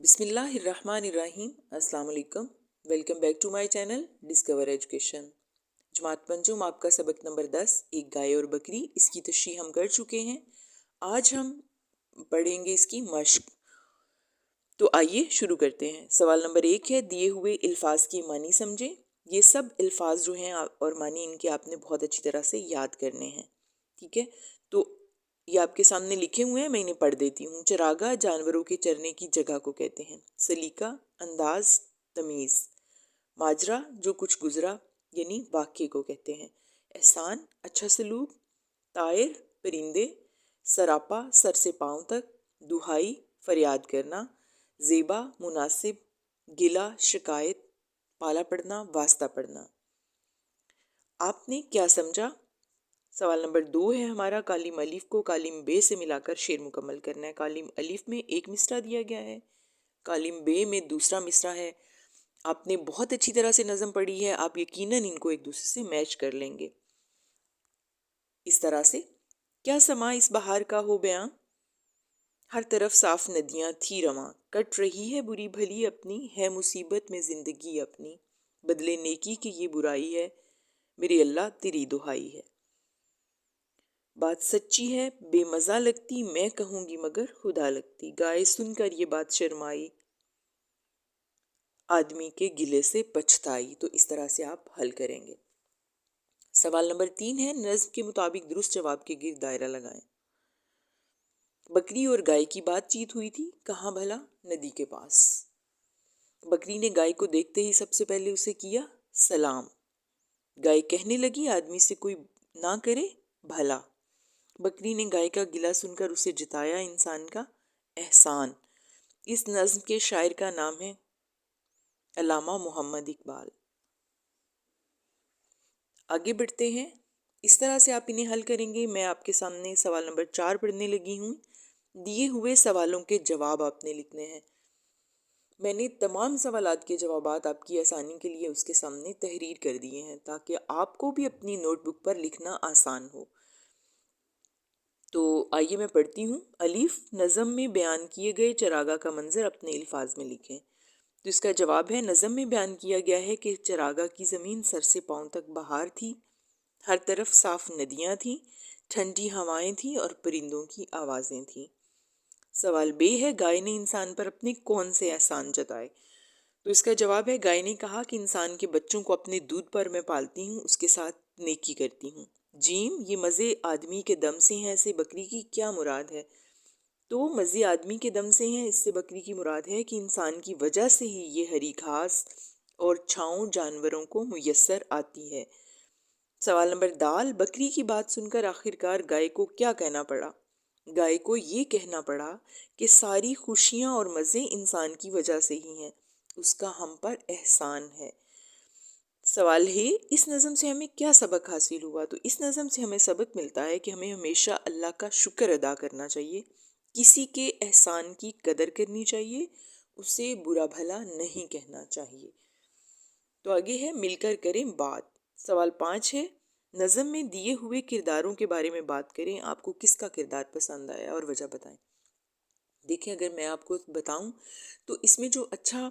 بسم اللہ الرحمن الرحیم۔ السلام علیکم، welcome back to my channel discover education. جماعت پنجم آپ کا سبق نمبر 10 ایک گائے اور بکری، اس کی تشریح ہم کر چکے ہیں۔ آج ہم پڑھیں گے اس کی مشق۔ تو آئیے شروع کرتے ہیں۔ سوال نمبر 1 ہے، دیے ہوئے الفاظ کی معنی سمجھیں۔ یہ سب الفاظ جو ہیں اور معنی ان کے آپ نے بہت اچھی طرح سے یاد کرنے ہیں، ٹھیک ہے؟ تو یہ آپ کے سامنے لکھے ہوئے ہیں، میں انہیں پڑھ دیتی ہوں۔ چراگاہ جانوروں کے چرنے کی جگہ کو کہتے ہیں۔ سلیقہ انداز تمیز۔ ماجرا جو کچھ گزرا یعنی واقعے کو کہتے ہیں۔ احسان اچھا سلوک۔ طائر پرندے۔ سراپا سر سے پاؤں تک۔ دہائی فریاد کرنا۔ زیبا مناسب۔ گلہ شکایت۔ پالا پڑنا واسطہ پڑنا۔ آپ نے کیا سمجھا؟ سوال نمبر 2 ہے ہمارا، کالم الف کو کالم بے سے ملا کر شعر مکمل کرنا ہے۔ کالم الف میں ایک مصرع دیا گیا ہے، کالم بے میں دوسرا مصرع ہے۔ آپ نے بہت اچھی طرح سے نظم پڑھی ہے، آپ یقیناً ان کو ایک دوسرے سے میچ کر لیں گے اس طرح سے۔ کیا سما اس بہار کا ہو بیاں، ہر طرف صاف ندیاں تھی رواں، کٹ رہی ہے بری بھلی اپنی، ہے مصیبت میں زندگی اپنی، بدلے نیکی کی یہ برائی ہے، میرے اللہ تیری دہائی ہے۔ بات سچی ہے بے مزہ لگتی، میں کہوں گی مگر خدا لگتی، گائے سن کر یہ بات شرمائی، آدمی کے گلے سے پچھتائی۔ تو اس طرح سے آپ حل کریں گے۔ سوال نمبر 3 ہے، نظم کے مطابق درست جواب کے گرد دائرہ لگائیں۔ بکری اور گائے کی بات چیت ہوئی تھی، کہاں بھلا؟ ندی کے پاس۔ بکری نے گائے کو دیکھتے ہی سب سے پہلے اسے کیا سلام۔ گائے کہنے لگی، آدمی سے کوئی نہ کرے بھلا۔ بکری نے گائے کا گلہ سن کر اسے جتایا انسان کا احسان۔ اس نظم کے شاعر کا نام ہے علامہ محمد اقبال۔ آگے بڑھتے ہیں، اس طرح سے آپ انہیں حل کریں گے۔ میں آپ کے سامنے سوال نمبر 4 پڑھنے لگی ہوں۔ دیے ہوئے سوالوں کے جواب آپ نے لکھنے ہیں۔ میں نے تمام سوالات کے جوابات آپ کی آسانی کے لیے اس کے سامنے تحریر کر دیے ہیں تاکہ آپ کو بھی اپنی نوٹ بک پر لکھنا آسان ہو۔ تو آئیے میں پڑھتی ہوں۔ الف، نظم میں بیان کیے گئے چراگاہ کا منظر اپنے الفاظ میں لکھیں۔ تو اس کا جواب ہے، نظم میں بیان کیا گیا ہے کہ چراگاہ کی زمین سر سے پاؤں تک بہار تھی، ہر طرف صاف ندیاں تھیں، ٹھنڈی ہوائیں تھیں اور پرندوں کی آوازیں تھیں۔ سوال بے ہے، گائے نے انسان پر اپنے کون سے احسان جتائے؟ تو اس کا جواب ہے، گائے نے کہا کہ انسان کے بچوں کو اپنے دودھ پر میں پالتی ہوں، اس کے ساتھ نیکی کرتی ہوں۔ جیم، یہ مزے آدمی کے دم سے ہیں، سے بکری کی کیا مراد ہے؟ تو مزے آدمی کے دم سے ہیں، اس سے بکری کی مراد ہے کہ انسان کی وجہ سے ہی یہ ہری گھاس اور چھاؤں جانوروں کو میسر آتی ہے۔ سوال نمبر دال، بکری کی بات سن کر آخرکار گائے کو کیا کہنا پڑا؟ گائے کو یہ کہنا پڑا کہ ساری خوشیاں اور مزے انسان کی وجہ سے ہی ہیں، اس کا ہم پر احسان ہے۔ سوال ہے، اس نظم سے ہمیں کیا سبق حاصل ہوا؟ تو اس نظم سے ہمیں سبق ملتا ہے کہ ہمیں ہمیشہ اللہ کا شکر ادا کرنا چاہیے، کسی کے احسان کی قدر کرنی چاہیے، اسے برا بھلا نہیں کہنا چاہیے۔ تو آگے ہے، مل کر کریں بات۔ سوال 5 ہے، نظم میں دیے ہوئے کرداروں کے بارے میں بات کریں، آپ کو کس کا کردار پسند آیا اور وجہ بتائیں۔ دیکھیں، اگر میں آپ کو بتاؤں تو اس میں جو اچھا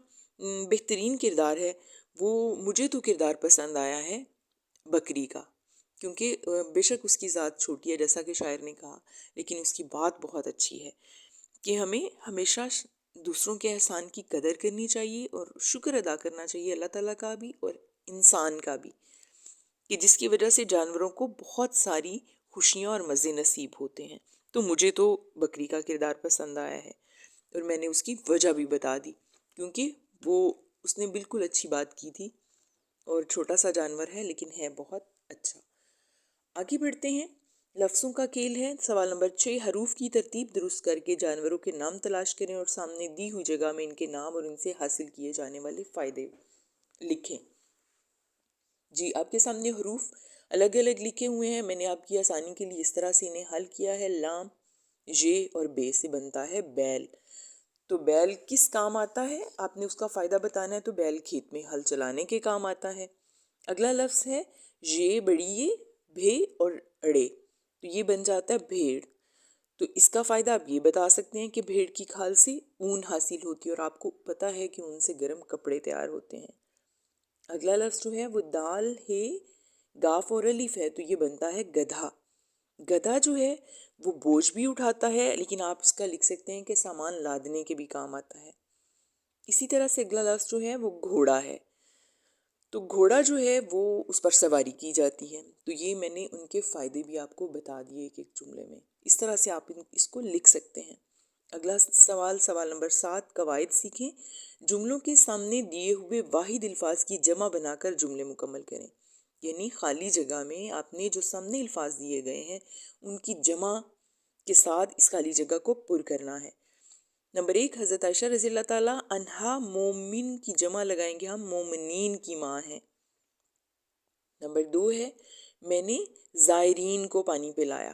بہترین کردار ہے وہ مجھے تو کردار پسند آیا ہے بکری کا، کیونکہ بے شک اس کی ذات چھوٹی ہے جیسا کہ شاعر نے کہا، لیکن اس کی بات بہت اچھی ہے کہ ہمیں ہمیشہ دوسروں کے احسان کی قدر کرنی چاہیے اور شکر ادا کرنا چاہیے اللہ تعالیٰ کا بھی اور انسان کا بھی، کہ جس کی وجہ سے جانوروں کو بہت ساری خوشیاں اور مزے نصیب ہوتے ہیں۔ تو مجھے تو بکری کا کردار پسند آیا ہے اور میں نے اس کی وجہ بھی بتا دی، کیونکہ اس نے بالکل اچھی بات کی تھی اور چھوٹا سا جانور ہے لیکن ہے بہت اچھا۔ آگے بڑھتے ہیں، لفظوں کا کھیل ہے۔ سوال نمبر 6، حروف کی ترتیب درست کر کے جانوروں کے نام تلاش کریں اور سامنے دی ہوئی جگہ میں ان کے نام اور ان سے حاصل کیے جانے والے فائدے لکھیں۔ جی، آپ کے سامنے حروف الگ الگ لکھے ہوئے ہیں، میں نے آپ کی آسانی کے لیے اس طرح سے انہیں حل کیا ہے۔ لام ی اور بے سے بنتا ہے بیل۔ تو بیل کس کام آتا ہے؟ آپ نے اس کا فائدہ بتانا ہے، تو بیل کھیت میں ہل چلانے کے کام آتا ہے۔ اگلا لفظ ہے یہ بڑی بھے اور اڑے، تو یہ بن جاتا ہے بھیڑ۔ تو اس کا فائدہ آپ یہ بتا سکتے ہیں کہ بھیڑ کی کھال سے اون حاصل ہوتی ہے اور آپ کو پتہ ہے کہ ان سے گرم کپڑے تیار ہوتے ہیں۔ اگلا لفظ جو ہے وہ دال ہے گاف اور الف ہے، تو یہ بنتا ہے گدھا۔ گدھا جو ہے وہ بوجھ بھی اٹھاتا ہے، لیکن آپ اس کا لکھ سکتے ہیں کہ سامان لادنے کے بھی کام آتا ہے۔ اسی طرح سے اگلا لفظ جو ہے وہ گھوڑا ہے، تو گھوڑا جو ہے وہ اس پر سواری کی جاتی ہے۔ تو یہ میں نے ان کے فائدے بھی آپ کو بتا دیے ایک ایک جملے میں، اس طرح سے آپ اس کو لکھ سکتے ہیں۔ اگلا سوال نمبر 7، قواعد سیکھیں۔ جملوں کے سامنے دیے ہوئے واحد الفاظ کی جمع بنا کر جملے مکمل کریں، یعنی خالی جگہ میں آپ نے جو سامنے الفاظ دیے گئے ہیں ان کی جمع کے ساتھ اس خالی جگہ کو پر کرنا ہے۔ نمبر 1، حضرت عائشہ رضی اللہ تعالیٰ عنہا مومن کی جمع لگائیں گے ہم مومنین کی ماں ہیں۔ نمبر 2 ہے، میں نے زائرین کو پانی پلایا،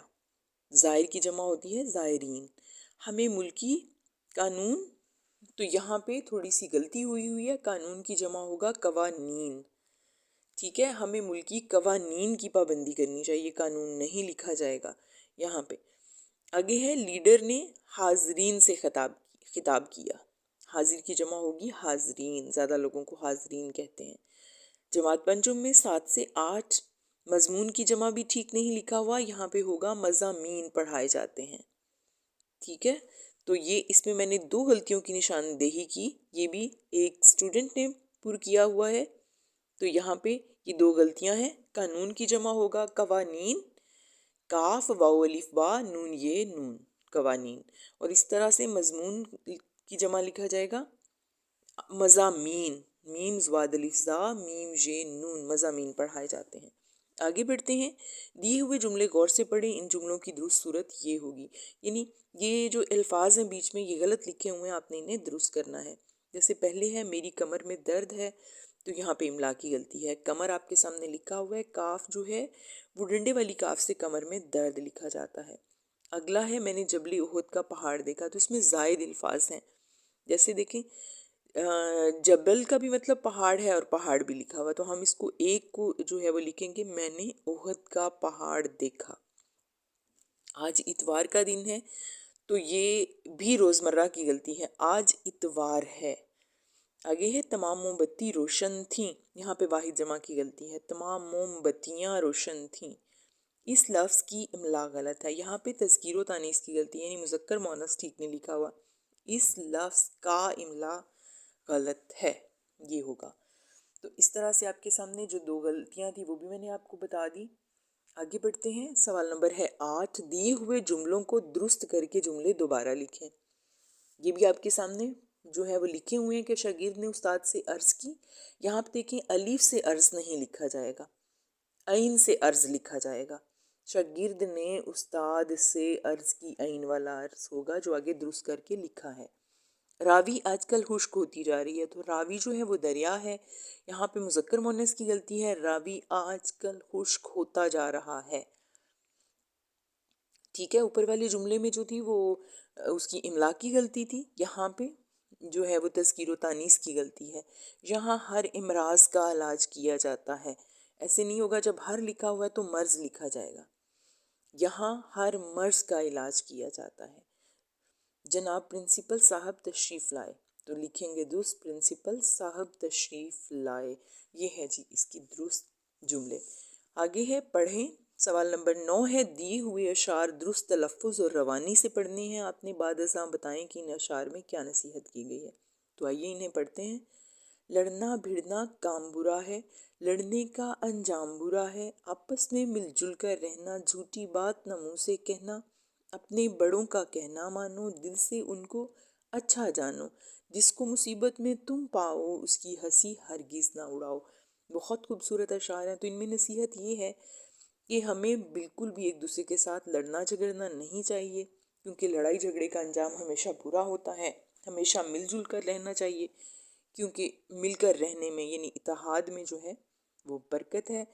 زائر کی جمع ہوتی ہے زائرین۔ ہمیں ملکی قانون، تو یہاں پہ تھوڑی سی غلطی ہوئی ہے، قانون کی جمع ہوگا قوانین، ٹھیک ہے، ہمیں ملکی قوانین کی پابندی کرنی چاہیے، قانون نہیں لکھا جائے گا یہاں پہ۔ آگے ہے، لیڈر نے حاضرین سے خطاب کیا، حاضر کی جمع ہوگی حاضرین، زیادہ لوگوں کو حاضرین کہتے ہیں۔ جماعت پنجم میں 7 سے 8 مضمون کی جمع بھی ٹھیک نہیں لکھا ہوا، یہاں پہ ہوگا مضامین پڑھائے جاتے ہیں، ٹھیک ہے۔ تو یہ اس میں نے 2 غلطیوں کی نشاندہی کی، یہ بھی ایک اسٹوڈنٹ نے پر کیا ہوا ہے، تو یہاں پہ یہ 2 غلطیاں ہیں۔ قانون کی جمع ہوگا قوانین، کاف واو الف با نون یہ نون، قوانین، اور اس طرح سے مضمون کی جمع لکھا جائے گا مضامین، میم زواد الف زا میم ج نون، مضامین پڑھائے جاتے ہیں۔ آگے بڑھتے ہیں، دیے ہوئے جملے غور سے پڑھیں، ان جملوں کی درست صورت یہ ہوگی، یعنی یہ جو الفاظ ہیں بیچ میں یہ غلط لکھے ہوئے ہیں، آپ نے انہیں درست کرنا ہے۔ جیسے پہلے ہے، میری کمر میں درد ہے، تو یہاں پہ املا کی غلطی ہے، کمر آپ کے سامنے لکھا ہوا ہے، کاف جو ہے وہ ڈنڈے والی کاف سے کمر میں درد لکھا جاتا ہے۔ اگلا ہے، میں نے جبل احد کا پہاڑ دیکھا، تو اس میں زائد الفاظ ہیں، جیسے دیکھیں جبل کا بھی مطلب پہاڑ ہے اور پہاڑ بھی لکھا ہوا، تو ہم اس کو ایک کو جو ہے وہ لکھیں گے، میں نے احد کا پہاڑ دیکھا۔ آج اتوار کا دن ہے، تو یہ بھی روزمرہ کی غلطی ہے، آج اتوار ہے۔ آگے ہے، تمام موم بتی روشن تھیں، یہاں پہ واحد جمع کی غلطی ہے، تمام موم بتیاں روشن تھیں۔ اس لفظ کی املا غلط ہے، یہاں پہ تذکیر و تانیث کی غلطی ہے، یعنی مذکر مؤنث ٹھیک نہیں لکھا ہوا، اس لفظ کا املا غلط ہے، یہ ہوگا۔ تو اس طرح سے آپ کے سامنے جو 2 غلطیاں تھیں وہ بھی میں نے آپ کو بتا دی۔ آگے بڑھتے ہیں، سوال نمبر ہے 8، دیے ہوئے جملوں کو درست کر کے جملے دوبارہ لکھیں۔ یہ بھی آپ کے سامنے جو ہے وہ لکھے ہوئے ہیں کہ شاگرد نے استاد سے عرض کی، یہاں پہ دیکھیں الف سے عرض نہیں لکھا جائے گا، عین سے عرض لکھا جائے گا۔ شاگرد نے استاد سے عرض کی، عین والا عرض ہوگا جو آگے درست کر کے لکھا ہے۔ راوی آج کل خشک ہوتی جا رہی ہے، تو راوی جو ہے وہ دریا ہے، یہاں پہ مذکر مؤنث کی غلطی ہے، راوی آج کل خشک ہوتا جا رہا ہے، ٹھیک ہے۔ اوپر والے جملے میں جو تھی وہ اس کی املا کی غلطی تھی، یہاں پہ جو ہے وہ تذکیر و تانیث کی غلطی ہے۔ یہاں ہر امراض کا علاج کیا جاتا ہے، ایسے نہیں ہوگا جب ہر لکھا ہوا ہے تو مرض لکھا جائے گا، یہاں ہر مرض کا علاج کیا جاتا ہے۔ جناب پرنسپل صاحب تشریف لائے، تو لکھیں گے درست پرنسپل صاحب تشریف لائے، یہ ہے جی اس کی درست جملے۔ آگے ہے، پڑھیں۔ سوال نمبر 9 ہے، دیے ہوئے اشعار درست تلفظ اور روانی سے پڑھنے ہیں، آپ نے بعد ازاں بتائیں کہ ان اشعار میں کیا نصیحت کی گئی ہے، تو آئیے انہیں پڑھتے ہیں۔ لڑنا بھڑنا کام برا ہے، لڑنے کا انجام برا ہے، آپس میں مل جل کر رہنا، جھوٹی بات نہ منہ سے کہنا، اپنے بڑوں کا کہنا مانو، دل سے ان کو اچھا جانو، جس کو مصیبت میں تم پاؤ اس کی ہنسی ہرگز نہ اڑاؤ۔ بہت خوبصورت اشعار ہیں، تو ان میں نصیحت یہ ہے کہ ہمیں بالکل بھی ایک دوسرے کے ساتھ لڑنا جھگڑنا نہیں چاہیے، کیونکہ لڑائی جھگڑے کا انجام ہمیشہ برا ہوتا ہے، ہمیشہ مل جل کر رہنا چاہیے، کیونکہ مل کر رہنے میں یعنی اتحاد میں جو ہے وہ برکت ہے۔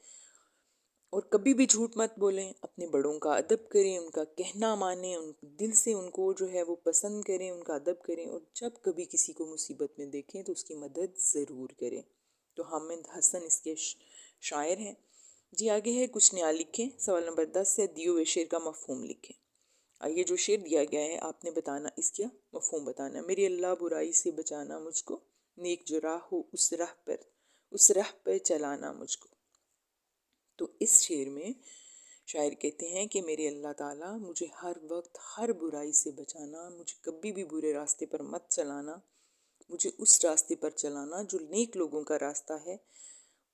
اور کبھی بھی جھوٹ مت بولیں، اپنے بڑوں کا ادب کریں، ان کا کہنا مانیں، ان دل سے ان کو جو ہے وہ پسند کریں، ان کا ادب کریں، اور جب کبھی کسی کو مصیبت میں دیکھیں تو اس کی مدد ضرور کریں۔ تو حامد حسن اس کے شاعر ہیں۔ جی آگے ہے، کچھ نیا لکھیں۔ سوال نمبر 10 ہے، دیے ہوئے شعر کا مفہوم لکھیں۔ یہ جو شعر دیا گیا ہے آپ نے بتانا، اس کا مفہوم بتانا. میری اللہ برائی سے بچانا مجھ کو، نیک جو راہ ہو اس راہ پر چلانا مجھ کو. تو اس شعر میں شاعر کہتے ہیں کہ میرے اللہ تعالیٰ مجھے ہر وقت ہر برائی سے بچانا، مجھے کبھی بھی برے راستے پر مت چلانا، مجھے اس راستے پر چلانا جو نیک لوگوں کا راستہ ہے،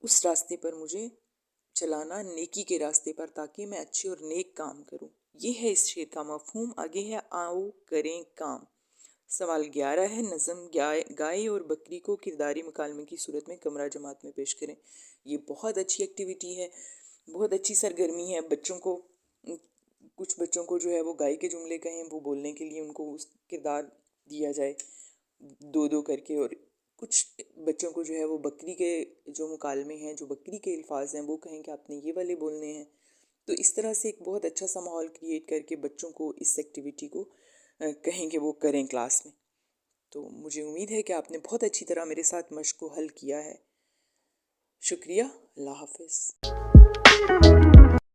اس راستے پر مجھے چلانا، نیکی کے راستے پر، تاکہ میں اچھے اور نیک کام کروں. یہ ہے اس شعر کا مفہوم. آگے ہے آؤ کریں کام. سوال 11 ہے، نظم گائے اور بکری کو کرداری مکالمے کی صورت میں کمرہ جماعت میں پیش کریں. یہ بہت اچھی ایکٹیویٹی ہے، بہت اچھی سرگرمی ہے. بچوں کو، کچھ بچوں کو جو ہے وہ گائے کے جملے کہیں وہ بولنے کے لیے ان کو اس کردار دیا جائے دو دو کر کے، اور کچھ بچوں کو جو ہے وہ بکری کے جو مکالمے ہیں، جو بکری کے الفاظ ہیں وہ کہیں کہ آپ نے یہ والے بولنے ہیں. تو اس طرح سے ایک بہت اچھا سا ماحول کریٹ کر کے بچوں کو اس ایکٹیویٹی کو کہیں کہ وہ کریں کلاس میں. تو مجھے امید ہے کہ آپ نے بہت اچھی طرح میرے ساتھ مشق کو حل کیا ہے. شکریہ. اللہ حافظ.